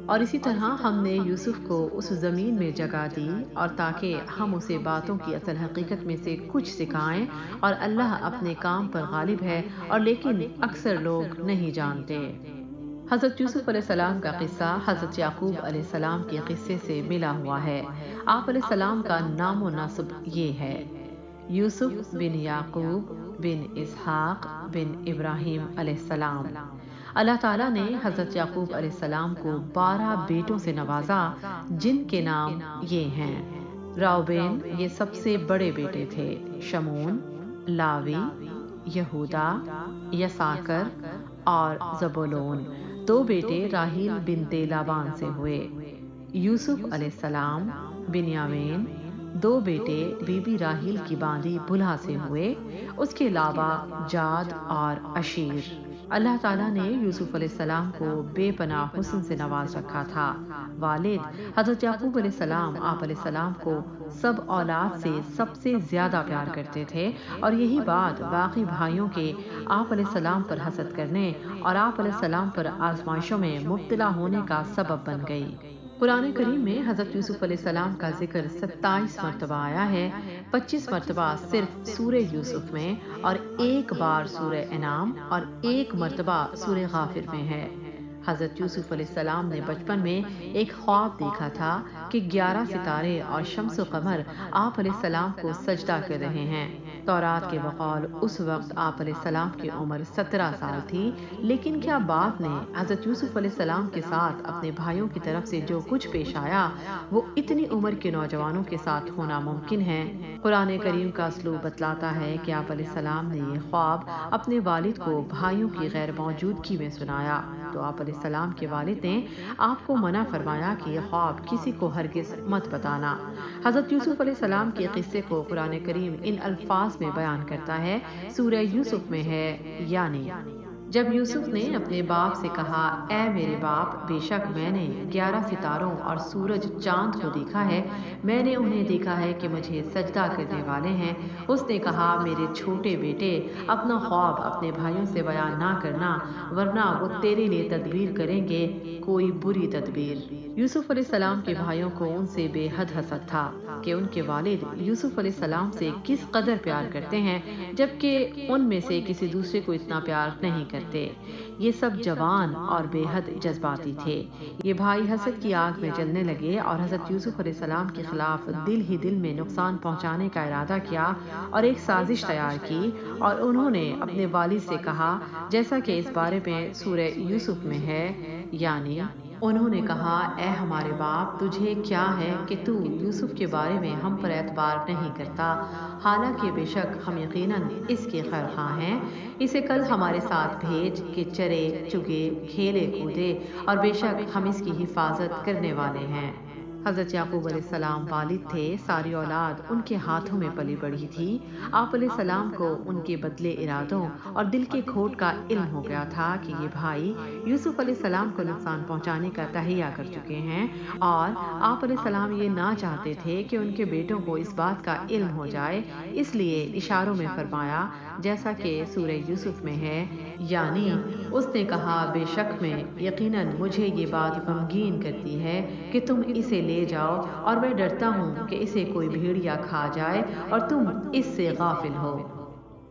اور اسی طرح ہم نے یوسف کو اس زمین میں جگہ دی اور تاکہ ہم اسے باتوں کی اصل حقیقت میں سے کچھ سکھائیں، اور اللہ اپنے کام پر غالب ہے اور لیکن اکثر لوگ نہیں جانتے۔ حضرت یوسف علیہ السلام کا قصہ حضرت یعقوب علیہ السلام کے قصے سے ملا ہوا ہے۔ آپ علیہ السلام کا نام و نسب یہ ہے: یوسف بن یعقوب بن اسحاق بن ابراہیم علیہ السلام۔ اللہ تعالیٰ نے حضرت یعقوب علیہ السلام کو 12 بیٹوں سے نوازا، جن کے نام یہ ہیں: راؤبین یہ سب سے بڑے بیٹے تھے، شمون، لاوی، یہودا، یساکر اور زبولون۔ 2 بیٹے راحیل بنت لابان سے ہوئے: یوسف علیہ السلام، بنیامین۔ 2 بیٹے بی بی راحیل کی باندی بلہا سے ہوئے، اس کے علاوہ جاد اور اشیر۔ اللہ تعالیٰ نے یوسف علیہ السلام کو بے پناہ حسن سے نواز رکھا تھا۔ والد حضرت یعقوب علیہ السلام آپ علیہ السلام کو سب اولاد سے سب سے زیادہ پیار کرتے تھے، اور یہی بات باقی بھائیوں کے آپ علیہ السلام پر حسد کرنے اور آپ علیہ السلام پر آزمائشوں میں مبتلا ہونے کا سبب بن گئی۔ قرآن کریم میں حضرت یوسف علیہ السلام کا ذکر 27 مرتبہ آیا ہے، 25 مرتبہ صرف سورہ یوسف میں، اور 1 بار سورہ انعام اور 1 مرتبہ سورہ غافر میں ہے۔ حضرت یوسف علیہ السلام نے بچپن میں ایک خواب دیکھا تھا کہ 11 ستارے اور شمس و قمر آپ علیہ السلام کو سجدہ کر رہے ہیں۔ تورات کے بقول اس وقت آپ علیہ السلام کی عمر 17 سال تھی، لیکن کیا باپ نے حضرت یوسف علیہ السلام کے ساتھ اپنے بھائیوں کی طرف سے جو کچھ پیش آیا وہ اتنی عمر کے نوجوانوں کے ساتھ ہونا ممکن ہے؟ قرآن کریم کا اسلوب بتلاتا ہے کہ آپ علیہ السلام نے یہ خواب اپنے والد کو بھائیوں کی غیر موجودگی میں سنایا، تو آپ علیہ السلام کے والد نے آپ کو منع فرمایا کہ یہ خواب کسی کو ہرگز مت بتانا۔ حضرت یوسف علیہ السلام کے قصے کو قرآن کریم ان الفاظ میں بیان کرتا ہے، سورہ یوسف میں ہے، یعنی جب یوسف نے اپنے باپ سے کہا، اے میرے باپ، بے شک میں نے 11 ستاروں اور سورج چاند کو دیکھا ہے، میں نے انہیں دیکھا ہے کہ مجھے سجدہ کرنے والے ہیں۔ اس نے کہا، میرے چھوٹے بیٹے، اپنا خواب اپنے بھائیوں سے بیان نہ کرنا، ورنہ وہ تیرے لیے تدبیر کریں گے، کوئی بری تدبیر۔ یوسف علیہ السلام کے بھائیوں کو ان سے بے حد حسد تھا کہ ان کے والد یوسف علیہ السلام سے کس قدر پیار کرتے ہیں، جبکہ ان میں سے کسی دوسرے کو اتنا پیار نہیں کرتے۔ یہ سب جوان اور بے حد جذباتی تھے۔ یہ بھائی حسد کی آگ میں جلنے لگے اور حضرت یوسف علیہ السلام کے خلاف دل ہی دل میں نقصان پہنچانے کا ارادہ کیا اور ایک سازش تیار کی، اور انہوں نے اپنے والد سے کہا، جیسا کہ اس بارے میں سورہ یوسف میں ہے، یعنی انہوں نے کہا، اے ہمارے باپ، تجھے کیا ہے کہ تو یوسف کے بارے میں ہم پر اعتبار نہیں کرتا، حالانکہ بے شک ہم یقیناً اس کے خیر خواہ ہیں۔ اسے کل ہمارے ساتھ بھیج کہ چرے چگے، کھیلے کودے، اور بے شک ہم اس کی حفاظت کرنے والے ہیں۔ حضرت یعقوب علیہ السلام والد تھے، ساری اولاد ان کے ہاتھوں میں پلی بڑھی تھی۔ آپ علیہ السلام کو ان کے بدلے ارادوں اور دل کے کھوٹ کا علم ہو گیا تھا کہ یہ بھائی یوسف علیہ السلام کو نقصان پہنچانے کا تہیہ کر چکے ہیں، اور آپ علیہ السلام یہ نہ چاہتے تھے کہ ان کے بیٹوں کو اس بات کا علم ہو جائے، اس لیے اشاروں میں فرمایا، جیسا کہ سورہ یوسف میں ہے، یعنی اس نے کہا، بے شک میں یقیناً مجھے یہ بات غمگین کرتی ہے کہ تم اسے لے جاؤ، اور میں ڈرتا ہوں کہ اسے کوئی بھیڑیا کھا جائے اور تم اس سے غافل ہو۔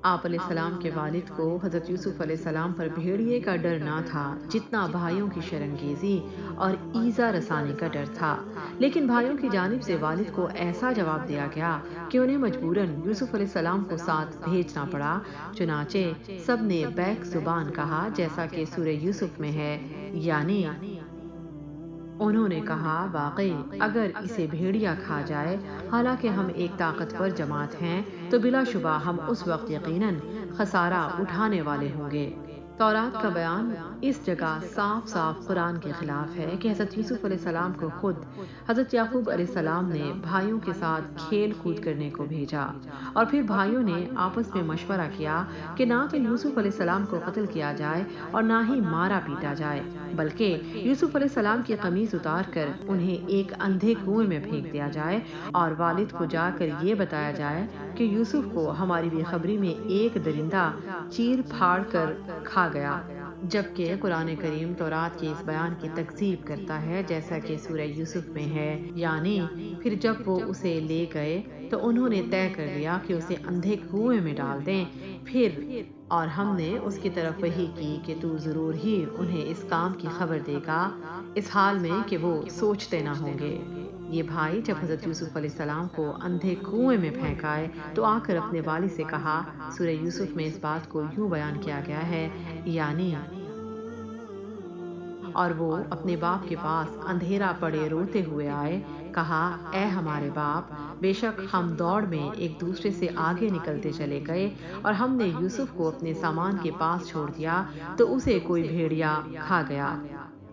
آپ علیہ السلام کے والد کو حضرت یوسف علیہ السلام پر بھیڑیے کا ڈر نہ تھا جتنا بھائیوں کی شرنگیزی اور ایذا رسانی کا ڈر تھا، لیکن بھائیوں کی جانب سے والد کو ایسا جواب دیا گیا کہ انہیں مجبوراً یوسف علیہ السلام کو ساتھ بھیجنا پڑا۔ چنانچہ سب نے بیک زبان کہا، جیسا کہ سورہ یوسف میں ہے، یعنی انہوں نے کہا، واقعی اگر اسے بھیڑیا کھا جائے، حالانکہ ہم ایک طاقتور جماعت ہیں، تو بلا شبہ ہم اس وقت یقیناً خسارہ اٹھانے والے ہوں گے۔ تورات کا بیان اس جگہ صاف صاف قرآن کے خلاف ہے کہ حضرت یوسف علیہ السلام کو خود حضرت یعقوب علیہ السلام نے بھائیوں کے ساتھ کھیل کود کرنے کو بھیجا، اور پھر بھائیوں نے آپس میں مشورہ کیا کہ نہ تو یوسف علیہ السلام کو قتل کیا جائے اور نہ ہی مارا پیٹا جائے، بلکہ یوسف علیہ السلام کی قمیص اتار کر انہیں ایک اندھے کنویں میں پھینک دیا جائے، اور والد کو جا کر یہ بتایا جائے کہ یوسف کو ہماری بے خبری میں ایک درندہ چیر پھاڑ کر کھا گیا۔ جبکہ قرآن کریم تورات کے اس بیان کی تکذیب کرتا ہے جیسا کہ سورہ یوسف میں ہے، یعنی پھر جب وہ اسے لے گئے تو انہوں نے طے کر لیا کہ اسے اندھے کنویں میں ڈال دیں، پھر اور ہم نے اس کی طرف وحی کی کہ تو ضرور ہی انہیں اس کام کی خبر دے گا، اس حال میں کہ وہ سوچتے نہ ہوں گے۔ یہ بھائی جب حضرت یوسف علیہ السلام کو اندھے کنویں میں پھینک آئے تو آ کر اپنے والد سے کہا۔ سورہ یوسف میں اس بات کو یوں بیان کیا گیا ہے، یعنی اور وہ اپنے باپ کے پاس اندھیرا پڑے روتے ہوئے آئے، کہا اے ہمارے باپ، بے شک ہم دوڑ میں ایک دوسرے سے آگے نکلتے چلے گئے اور ہم نے یوسف کو اپنے سامان کے پاس چھوڑ دیا تو اسے کوئی بھیڑیا کھا گیا۔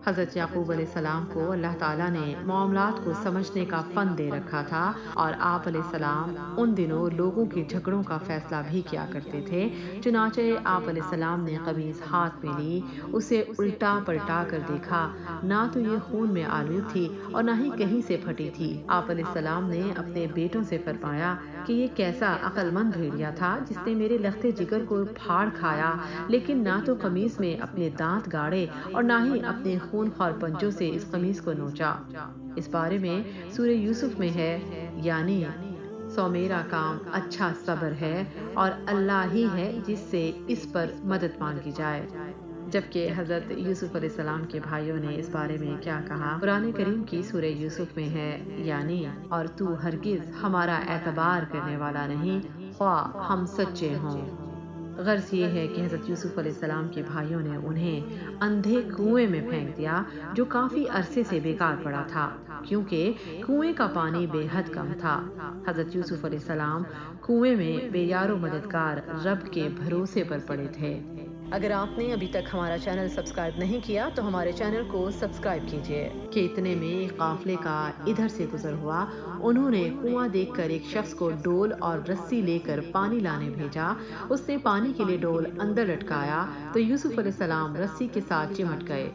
حضرت یعقوب علیہ السلام کو اللہ تعالیٰ نے معاملات کو سمجھنے کا فن دے رکھا تھا اور آپ علیہ السلام ان دنوں لوگوں کے جھگڑوں کا فیصلہ بھی کیا کرتے تھے۔ چنانچہ آپ علیہ السلام نے قمیص ہاتھ میں لی، اسے الٹا پلٹا کر دیکھا، نہ تو یہ خون میں آلود تھی اور نہ ہی کہیں سے پھٹی تھی۔ آپ علیہ السلام نے اپنے بیٹوں سے فرمایا کہ یہ کیسا عقل مند بھیڑیا تھا جس نے میرے لختے جگر کو پھاڑ کھایا، لیکن نہ تو قمیص میں اپنے دانت گاڑے اور نہ ہی اپنے خون خوار پنجوں سے اس قمیص کو نوچا۔ اس بارے میں سورہ یوسف میں ہے، یعنی سو میرا کام اچھا صبر ہے اور اللہ ہی ہے جس سے اس پر مدد مانگی جائے۔ جبکہ حضرت یوسف علیہ السلام کے بھائیوں نے اس بارے میں کیا کہا، قرآن کریم کی سورہ یوسف میں ہے، یعنی اور تو ہرگز ہمارا اعتبار کرنے والا نہیں، خواہ ہم سچے ہوں۔ غرض یہ ہے کہ حضرت یوسف علیہ السلام کے بھائیوں نے انہیں اندھے کنویں میں پھینک دیا جو کافی عرصے سے بیکار پڑا تھا، کیونکہ کنویں کا پانی بے حد کم تھا۔ حضرت یوسف علیہ السلام کنویں میں بے یار و مددگار رب کے بھروسے پر پڑے تھے۔ اگر آپ نے ابھی تک ہمارا چینل سبسکرائب نہیں کیا تو ہمارے چینل کو سبسکرائب کیجیے۔ کہ اتنے میں ایک قافلے کا ادھر سے گزر ہوا، انہوں نے کنواں دیکھ کر ایک شخص کو ڈول اور رسی لے کر پانی لانے بھیجا۔ اس نے پانی کے لیے ڈول اندر لٹکایا تو یوسف علیہ السلام رسی کے ساتھ چمٹ گئے۔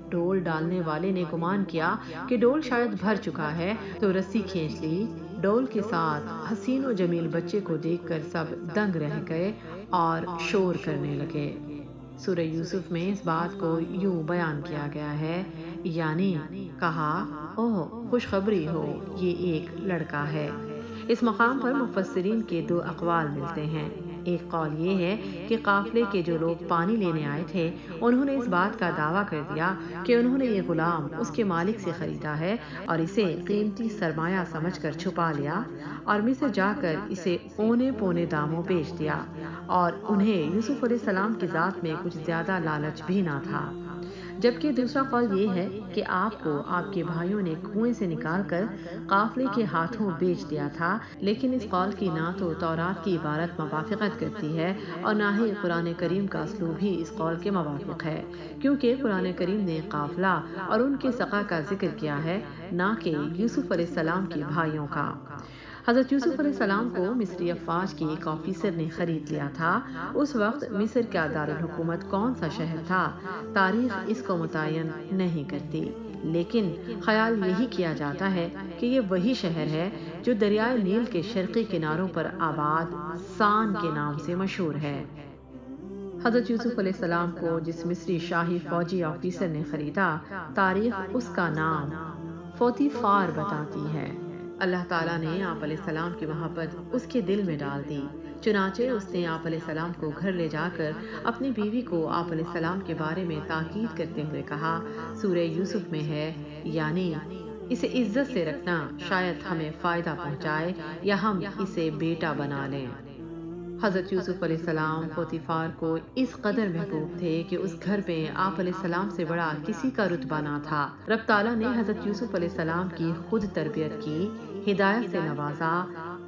ڈول ڈالنے والے نے گمان کیا کہ ڈول شاید بھر چکا ہے تو رسی کھینچ لی۔ ڈول کے ساتھ حسین و جمیل بچے کو دیکھ کر سب دنگ رہ گئے اور شور کرنے لگے۔ سورہ یوسف میں اس بات کو یوں بیان کیا گیا ہے، یعنی کہا اوہ خوشخبری ہو، یہ ایک لڑکا ہے۔ اس مقام پر مفسرین کے دو اقوال ملتے ہیں۔ ایک قول یہ ہے کہ قافلے کے جو لوگ پانی لینے آئے تھے انہوں نے اس بات کا دعویٰ کر دیا کہ انہوں نے یہ غلام اس کے مالک سے خریدا ہے اور اسے قیمتی سرمایہ سمجھ کر چھپا لیا اور مصر جا کر اسے اونے پونے داموں بیچ دیا، اور انہیں یوسف علیہ السلام کی ذات میں کچھ زیادہ لالچ بھی نہ تھا۔ جبکہ دوسرا قول یہ ہے کہ آپ کو آپ کے بھائیوں نے کنویں سے نکال کر قافلے کے ہاتھوں بیچ دیا تھا، لیکن اس قول کی نہ تو تورات کی عبارت موافقت کرتی ہے اور نہ ہی قرآن کریم کا اسلوب ہی اس قول کے موافق ہے، کیونکہ قرآن کریم نے قافلہ اور ان کے سقا کا ذکر کیا ہے، نہ کہ یوسف علیہ السلام کے بھائیوں کا۔ حضرت یوسف علیہ السلام کو مصری افواج کے ایک آفیسر نے خرید لیا تھا۔ اس وقت مصر کا دارالحکومت کون سا شہر تھا، تاریخ اس کو متعین نہیں کرتی، لیکن خیال یہی کیا جاتا ہے کہ یہ وہی شہر ہے جو دریائے نیل کے شرقی کناروں پر آباد سان کے نام سے مشہور ہے۔ حضرت یوسف علیہ السلام کو جس مصری شاہی فوجی آفیسر نے خریدا، تاریخ اس کا نام پوتیفار بتاتی ہے۔ اللہ تعالیٰ نے آپ علیہ السلام کی محبت اس کے دل میں ڈال دی، چنانچہ اس نے آپ علیہ السلام کو گھر لے جا کر اپنی بیوی کو آپ علیہ السلام کے بارے میں تاکید کرتے ہوئے کہا۔ سورہ یوسف میں ہے، یعنی اسے عزت سے رکھنا، شاید ہمیں فائدہ پہنچائے یا ہم اسے بیٹا بنا لیں۔ حضرت یوسف علیہ السلام پوتیفار کو اس قدر محبوب تھے کہ اس گھر میں آپ علیہ السلام سے بڑا کسی کا رتبہ نہ تھا۔ رب تعالیٰ نے حضرت یوسف علیہ السلام کی خود تربیت کی، ہدایت سے نوازا،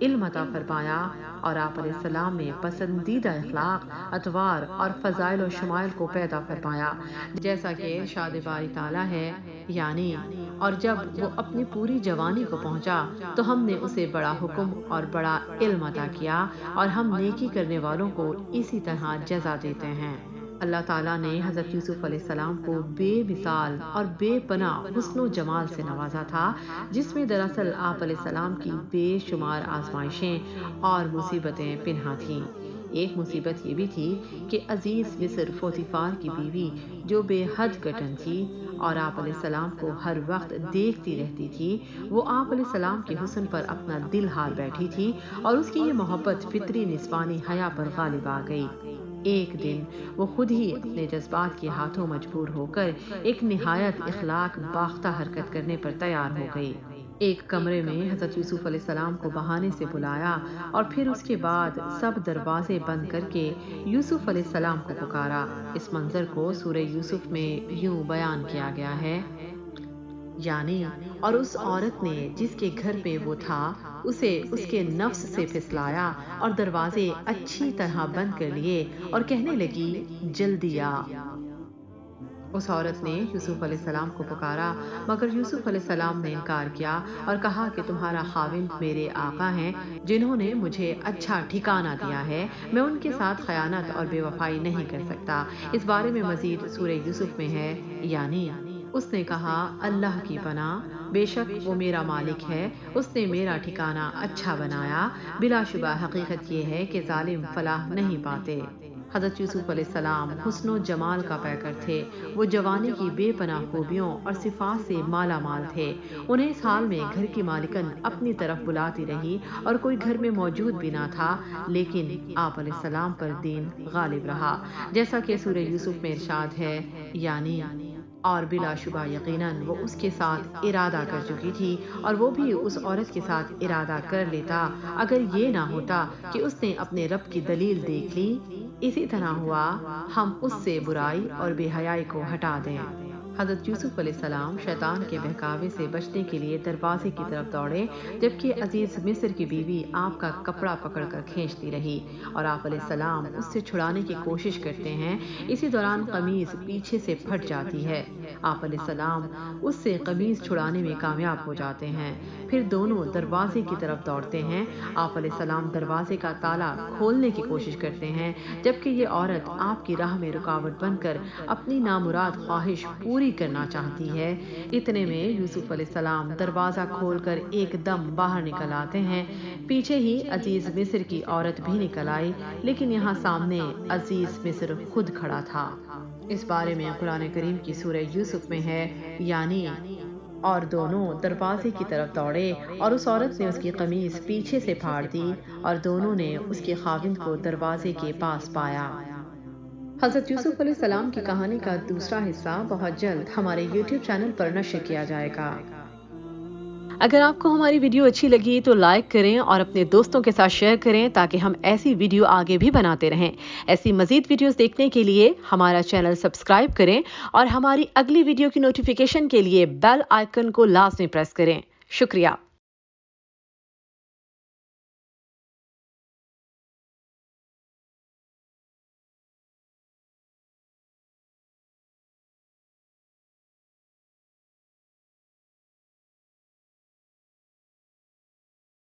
علم عطا فرمایا اور آپ علیہ السلام میں پسندیدہ اخلاق، اطوار اور فضائل و شمائل کو پیدا فرمایا، جیسا کہ ارشاد باری تعالیٰ ہے، یعنی اور جب وہ اپنی پوری جوانی کو پہنچا تو ہم نے اسے بڑا حکم اور بڑا علم عطا کیا اور ہم نیکی کرنے والوں کو اسی طرح جزا دیتے ہیں۔ اللہ تعالیٰ نے حضرت یوسف علیہ السلام کو بے مثال اور بے پناہ حسن و جمال سے نوازا تھا، جس میں دراصل آپ علیہ السلام کی بے شمار آزمائشیں اور مصیبتیں پنہاں تھیں۔ ایک مصیبت یہ بھی تھی کہ عزیز مصر پوتیفار کی بیوی جو بے حد کٹن تھی اور آپ علیہ السلام کو ہر وقت دیکھتی رہتی تھی، وہ آپ علیہ السلام کے حسن پر اپنا دل ہار بیٹھی تھی اور اس کی یہ محبت فطری نسوانی حیا پر غالب آ گئی۔ ایک دن وہ خود ہی اپنے جذبات کے ہاتھوں مجبور ہو کر ایک نہایت اخلاق باختہ حرکت کرنے پر تیار ہو گئی۔ ایک کمرے میں حضرت یوسف علیہ السلام کو بہانے سے بلایا اور پھر اس کے بعد سب دروازے بند کر کے یوسف علیہ السلام کو پکارا۔ اس منظر کو سورہ یوسف میں یوں بیان کیا گیا ہے، یعنی اور اس عورت نے جس کے گھر پہ وہ تھا اسے اس کے نفس سے پھسلایا اور دروازے اچھی طرح بند کر لیے اور کہنے لگی جلدی آ۔ اس عورت نے یوسف علیہ السلام کو پکارا مگر یوسف علیہ السلام نے انکار کیا اور کہا کہ تمہارا خاوند میرے آقا ہیں جنہوں نے مجھے اچھا ٹھکانہ دیا ہے، میں ان کے ساتھ خیانت اور بے وفائی نہیں کر سکتا۔ اس بارے میں مزید سورہ یوسف میں ہے، یعنی اس نے کہا اللہ کی پناہ، بے شک وہ میرا مالک ہے، اس نے میرا ٹھکانہ اچھا بنایا، بلا شبہ حقیقت یہ ہے کہ ظالم فلاح نہیں پاتے۔ حضرت یوسف علیہ السلام حسن و جمال کا پیکر تھے، وہ جوانی کی بے پناہ خوبیوں اور صفات سے مالا مال تھے۔ انہیں اس حال میں گھر کی مالکن اپنی طرف بلاتی رہی اور کوئی گھر میں موجود بھی نہ تھا، لیکن آپ علیہ السلام پر دین غالب رہا، جیسا کہ سورہ یوسف میں ارشاد ہے، یعنی اور بلا شبہ یقیناً وہ اس کے ساتھ ارادہ کر چکی تھی اور وہ بھی اس عورت کے ساتھ ارادہ کر لیتا اگر یہ نہ ہوتا کہ اس نے اپنے رب کی دلیل دیکھ لی۔ اسی طرح ہوا ہم اس سے برائی اور بے حیائی کو ہٹا دیں۔ حضرت یوسف علیہ السلام شیطان کے بہکاوے سے بچنے کے لیے دروازے کی طرف دوڑے، جبکہ عزیز مصر کی بیوی آپ کا کپڑا پکڑ کر کھینچتی رہی اور آپ علیہ السلام اس سے چھڑانے کی کوشش کرتے ہیں۔ اسی دوران قمیض پیچھے سے پھٹ جاتی ہے، آپ علیہ السلام اس سے قمیض چھڑانے میں کامیاب ہو جاتے ہیں، پھر دونوں دروازے کی طرف دوڑتے ہیں۔ آپ علیہ السلام دروازے کا تالا کھولنے کی کوشش کرتے ہیں، جبکہ یہ عورت آپ کی راہ میں رکاوٹ بن کر اپنی نامراد خواہش پوری کرنا چاہتی ہے۔ اتنے میں یوسف علیہ السلام دروازہ کھول کر ایک دم باہر نکل آتے ہیں، پیچھے ہی عزیز مصر کی عورت بھی نکل آئی، لیکن یہاں سامنے عزیز مصر خود کھڑا تھا۔ اس بارے میں قرآن کریم کی سورہ یوسف میں ہے، یعنی اور دونوں دروازے کی طرف دوڑے اور اس عورت نے اس کی قمیض پیچھے سے پھاڑ دی اور دونوں نے اس کے خاوند کو دروازے کے پاس پایا۔ حضرت یوسف علیہ السلام کی کہانی کا دوسرا حصہ بہت جلد ہمارے یوٹیوب چینل پر نشر کیا جائے گا۔ اگر آپ کو ہماری ویڈیو اچھی لگی تو لائک کریں اور اپنے دوستوں کے ساتھ شیئر کریں تاکہ ہم ایسی ویڈیو آگے بھی بناتے رہیں۔ ایسی مزید ویڈیوز دیکھنے کے لیے ہمارا چینل سبسکرائب کریں اور ہماری اگلی ویڈیو کی نوٹیفیکیشن کے لیے بیل آئیکن کو لازمی پریس کریں۔ شکریہ۔